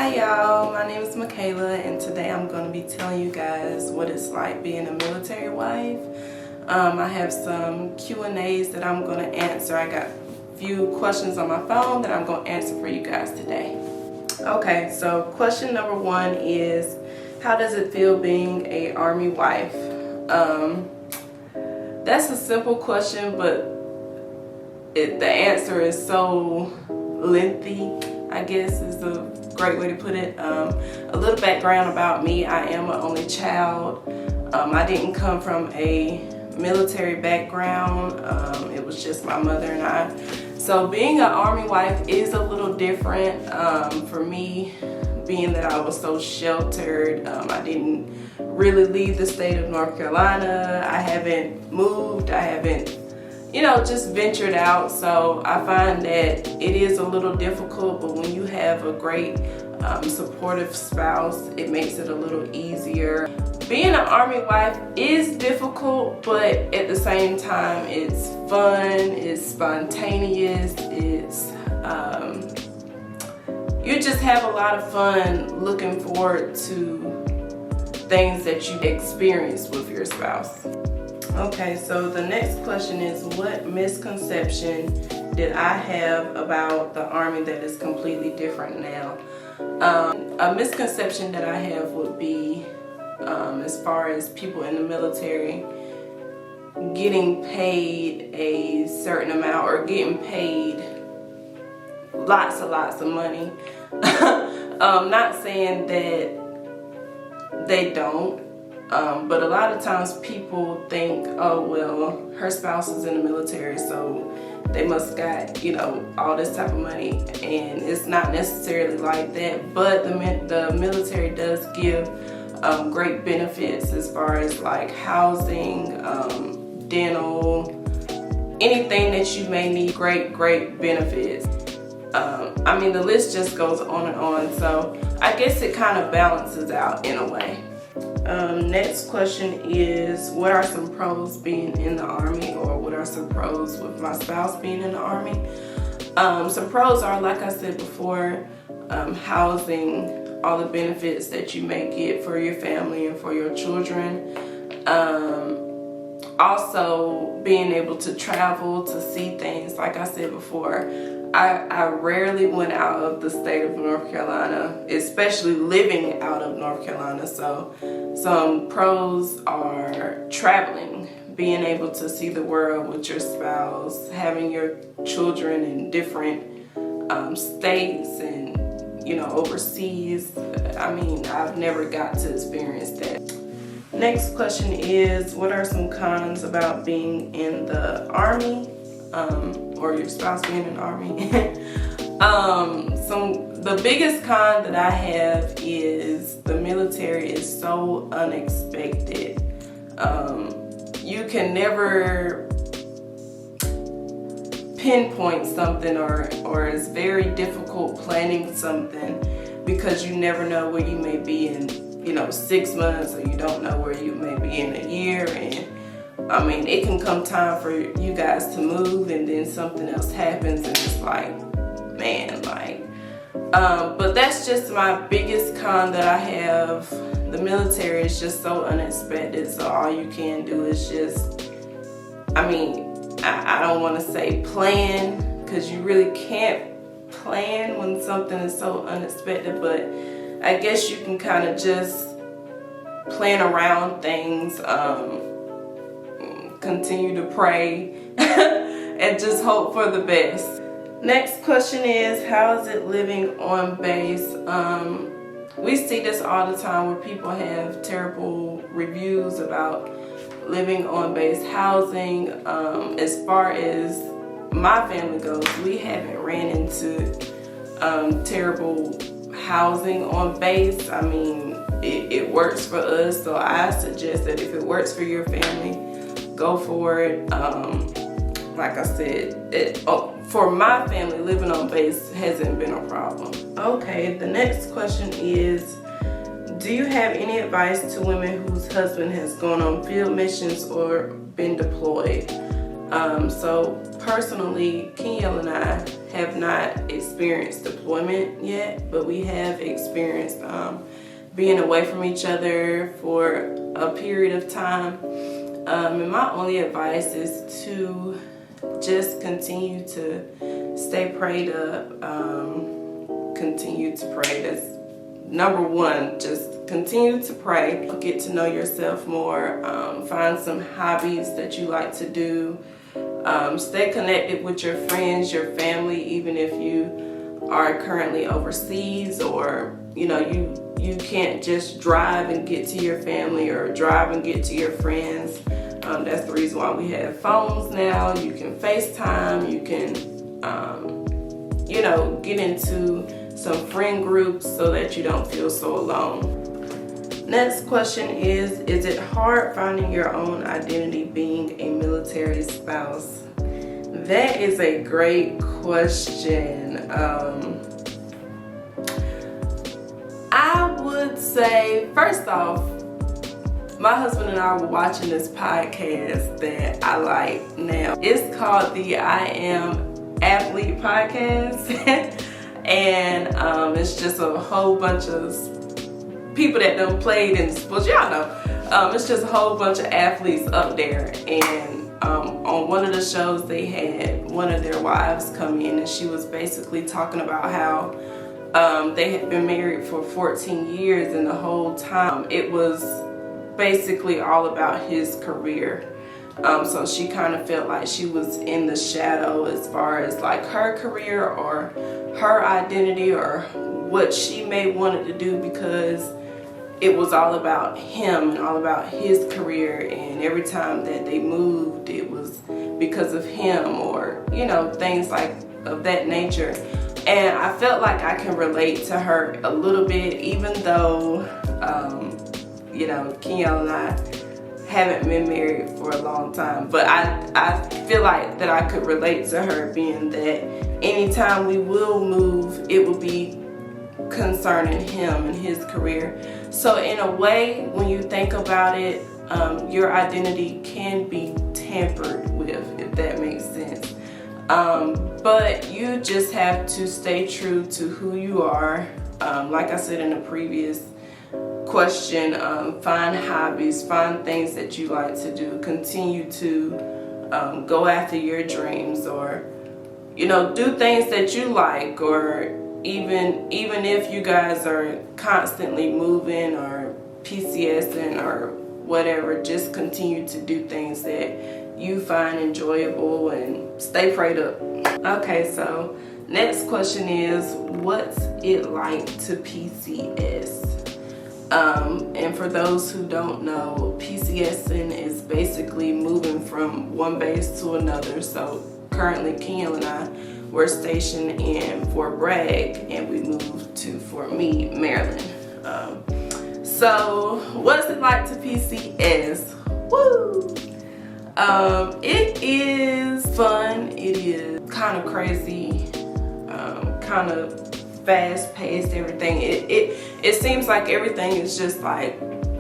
Hi y'all, my name is Michaela and today I'm going to be telling you guys what it's like being a military wife. I have some Q&As that I'm going to answer. I got a few questions on my phone that I'm going to answer for you guys today. Okay, so question number one is, how does it feel being a Army wife? That's a simple question, but the answer is so lengthy, I guess is the great way to put it. A little background about me: I am an only child. I didn't come from a military background. It was just my mother and I. So being an Army wife is a little different for me, being that I was so sheltered. I didn't really leave the state of North Carolina. I haven't moved. I haven't, just ventured out. So I find that it is a little difficult, but when you have a great supportive spouse, it makes it a little easier. Being an Army wife is difficult, but at the same time, it's fun, it's spontaneous, you just have a lot of fun looking forward to things that you experience with your spouse. Okay, so the next question is, what misconception did I have about the Army that is completely different now? A misconception that I have would be, as far as people in the military getting paid a certain amount or getting paid lots of money. Not saying that they don't, but a lot of times people think, oh well, her spouse is in the military, so they must got all this type of money, and it's not necessarily like that. But the military does give great benefits as far as like housing, dental, anything that you may need. Great benefits. I mean, the list just goes on and on, so I guess it kind of balances out in a way. Next question is, what are some pros being in the Army, or what are some pros with my spouse being in the Army? Some pros are, like I said before, housing, all the benefits that you may get for your family and for your children. Also being able to travel to see things. Like I said before, I rarely went out of the state of North Carolina, especially living out of North Carolina. So some pros are traveling, being able to see the world with your spouse, having your children in different states and overseas. I mean, I've never got to experience that. Next question is, what are some cons about being in the Army, or your spouse being in the Army? The biggest con that I have is the military is so unexpected. You can never pinpoint something, or it's very difficult planning something, because you never know where you may be in 6 months, or you don't know where you may be in a year. And I mean, it can come time for you guys to move, and then something else happens, and it's like, man, but that's just my biggest con that I have. The military is just so unexpected, so all you can do is just, I don't want to say plan, because you really can't plan when something is so unexpected, but I guess you can kind of just plan around things, continue to pray, and just hope for the best. Next question is, how is it living on base? We see this all the time where people have terrible reviews about living on base housing. As far as my family goes, we haven't ran into terrible housing on base. I mean, it works for us, so I suggest that if it works for your family, go for it. Like I said, for my family, living on base hasn't been a problem. Okay, the next question is, do you have any advice to women whose husband has gone on field missions or been deployed? So personally, Kenyel and I have not experienced deployment yet, but we have experienced being away from each other for a period of time. And my only advice is to just continue to stay prayed up, continue to pray. That's number one. Just continue to pray, get to know yourself more, find some hobbies that you like to do, stay connected with your friends, your family, even if you are currently overseas, or you can't just drive and get to your family or drive and get to your friends. That's the reason why we have phones now. You can FaceTime, you can get into some friend groups so that you don't feel so alone. Next question is it hard finding your own identity being a military spouse? That is a great question. I would say, first off, my husband and I were watching this podcast that I like now. It's called the I Am Athlete podcast. And it's just a whole bunch of people that done played in sports. Y'all know. It's just a whole bunch of athletes up there. And on one of the shows, they had one of their wives come in, and she was basically talking about how they had been married for 14 years, and the whole time it was basically all about his career. So she kind of felt like she was in the shadow as far as like her career or her identity or what she may wanted to do, because it was all about him and all about his career, and every time that they moved it was because of him, or things like of that nature. And I felt like I can relate to her a little bit, even though Kenyatta and I haven't been married for a long time, but I feel like that I could relate to her, being that anytime we will move, it will be concerning him and his career. So in a way, when you think about it, your identity can be tampered with, if that makes sense. But you just have to stay true to who you are. Like I said in the previous question, find hobbies, find things that you like to do, continue to go after your dreams, or do things that you like, or even if you guys are constantly moving or PCSing or whatever, just continue to do things that you find enjoyable and stay prayed up. Okay, so next question is, what's it like to PCS? And for those who don't know, PCSing is basically moving from one base to another. So currently Kenya and I were stationed in Fort Bragg, and we moved to Fort Meade, Maryland. So what's it like to PCS? Woo! It is fun. It is kind of crazy, kind of fast-paced. Everything. It seems like everything is just like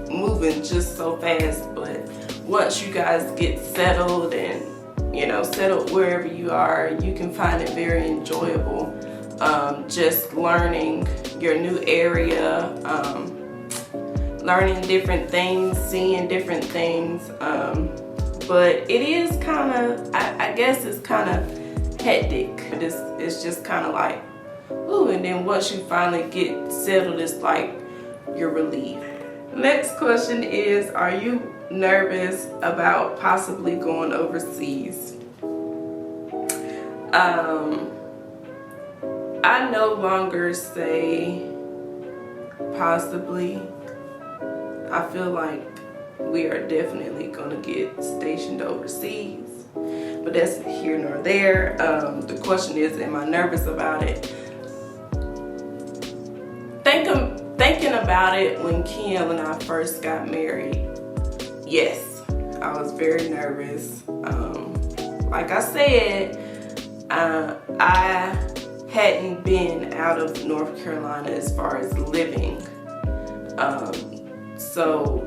moving just so fast. But once you guys get settled and settled wherever you are, you can find it very enjoyable. Just learning your new area, learning different things, seeing different things. But it is kind of, I guess it's kind of hectic. It's just kind of like, ooh, and then once you finally get settled, it's like you're relieved. Next question is, are you nervous about possibly going overseas? I no longer say possibly. I feel like we are definitely gonna get stationed overseas, but that's here nor there. The question is, am I nervous about it? Thinking about it, when Kim and I first got married, yes, I was very nervous. Like I said, I hadn't been out of North Carolina as far as living. So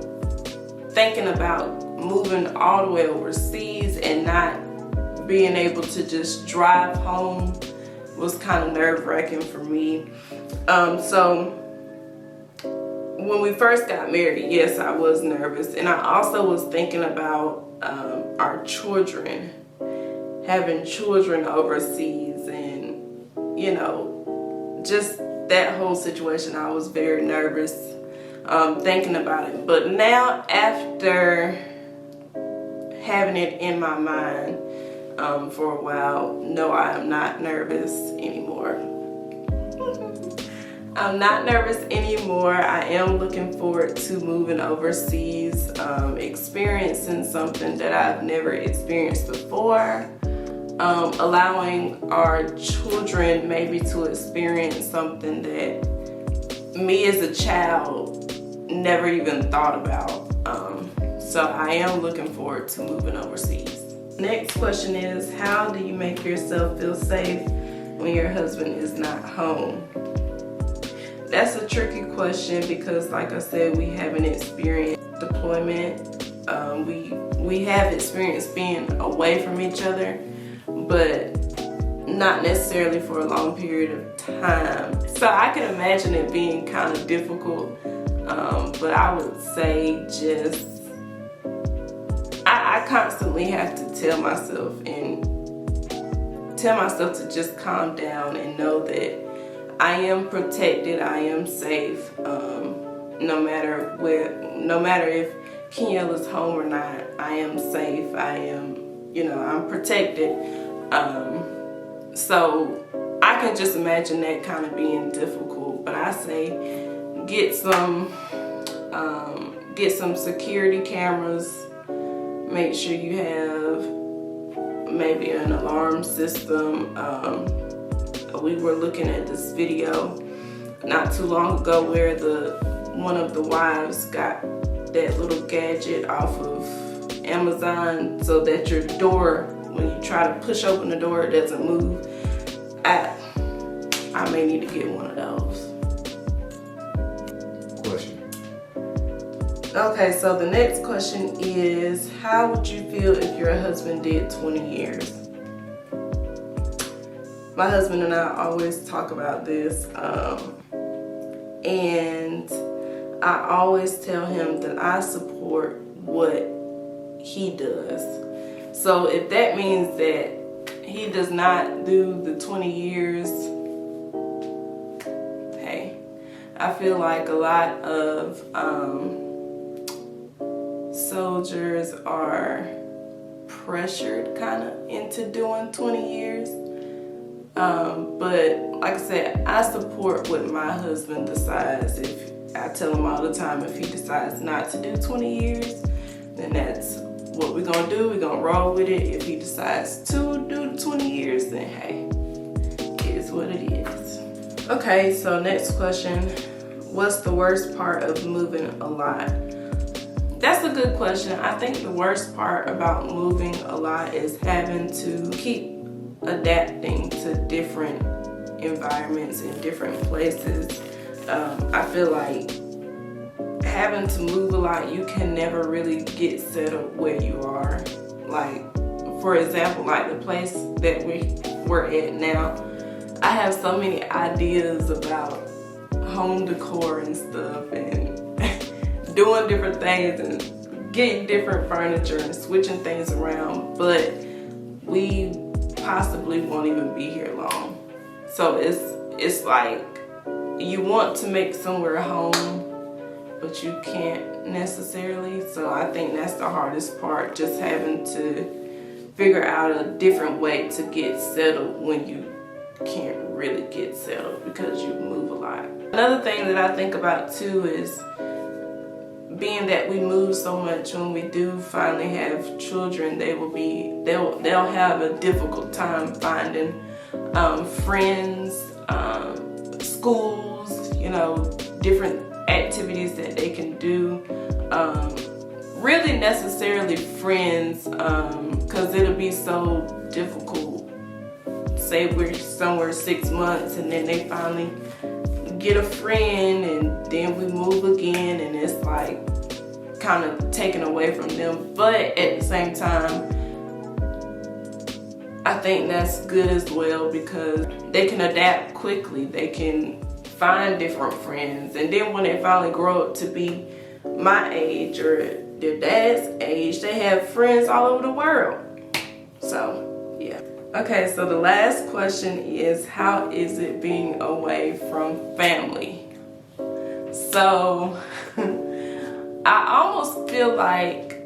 thinking about moving all the way overseas and not being able to just drive home was kind of nerve-wracking for me. So when we first got married, yes, I was nervous, and I also was thinking about our children, having children overseas, and just that whole situation. I was very nervous thinking about it. But now, after having it in my mind for a while, no, I am not nervous anymore. I'm not nervous anymore. I am looking forward to moving overseas, experiencing something that I've never experienced before, allowing our children maybe to experience something that me as a child never even thought about. So I am looking forward to moving overseas. Next question is, how do you make yourself feel safe when your husband is not home? That's a tricky question because, like I said, we haven't experienced deployment. We have experienced being away from each other, but not necessarily for a long period of time. So I can imagine it being kind of difficult, but I would say just I constantly have to tell myself to just calm down and know that I am protected, I am safe, no matter if Kenyel is home or not. I am safe, I am, I'm protected. So I can just imagine that kind of being difficult. But I say get some security cameras. Make sure you have maybe an alarm system. We were looking at this video not too long ago where one of the wives got that little gadget off of Amazon so that your door, when you try to push open the door, it doesn't move. I may need to get one of those. Question. Okay, so the next question is, how would you feel if your husband did 20 years? My husband and I always talk about this, and I always tell him that I support what he does. So if that means that he does not do the 20 years, hey, I feel like a lot of soldiers are pressured kind of into doing 20 years. But like I said, I support what my husband decides. If I tell him all the time, if he decides not to do 20 years, then that's what we're gonna do. We're gonna roll with it. If he decides to do the 20 years, then hey, it is what it is. Okay, so next question. What's the worst part of moving a lot? That's a good question. I think the worst part about moving a lot is having to keep adapting to different environments in different places. I feel like having to move a lot, you can never really get settled where you are. Like, for example, like the place that we're at now, I have so many ideas about home decor and stuff, and doing different things and getting different furniture and switching things around, but we possibly won't even be here long. So it's like you want to make somewhere home, but you can't necessarily. So I think that's the hardest part, just having to figure out a different way to get settled when you can't really get settled because you move a lot. Another thing that I think about too is being that we move so much, when we do finally have children, they'll have a difficult time finding friends, schools, different activities that they can do. Really necessarily friends, because it'll be so difficult. Say we're somewhere 6 months and then they finally get a friend and then we move again, and it's like kind of taken away from them. But at the same time, I think that's good as well, because they can adapt quickly. They can find different friends, and then when they finally grow up to be my age or their dad's age, they have friends all over the world. So yeah. Okay, so the last question is, how is it being away from family? So I almost feel like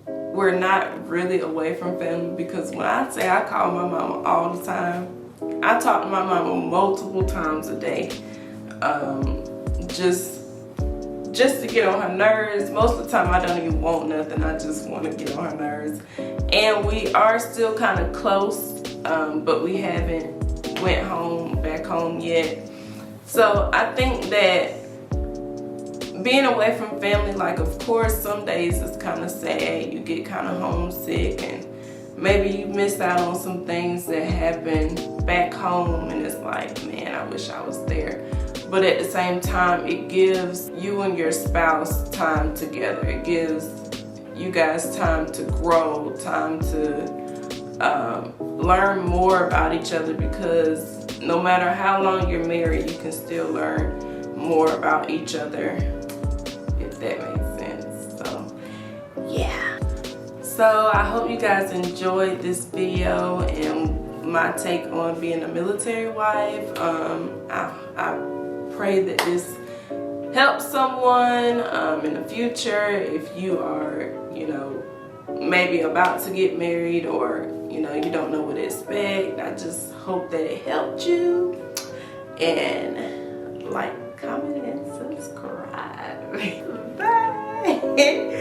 we're not really away from family, because when I say I call my mama all the time, I talk to my mama multiple times a day, just to get on her nerves. Most of the time I don't even want nothing, I just want to get on her nerves. And we are still kind of close, but we haven't went back home yet. So I think that being away from family, like, of course some days it's kind of sad, you get kind of homesick, and maybe you miss out on some things that happen back home, and it's like, man, I wish I was there. But at the same time, it gives you and your spouse time together. It gives you guys time to grow, time to learn more about each other, because no matter how long you're married, you can still learn more about each other, if that makes sense. So yeah. So I hope you guys enjoyed this video and my take on being a military wife. I pray that this helps someone in the future, if you are, maybe about to get married, or you don't know what to expect. I just hope that it helped you. And like, comment, and subscribe. Bye.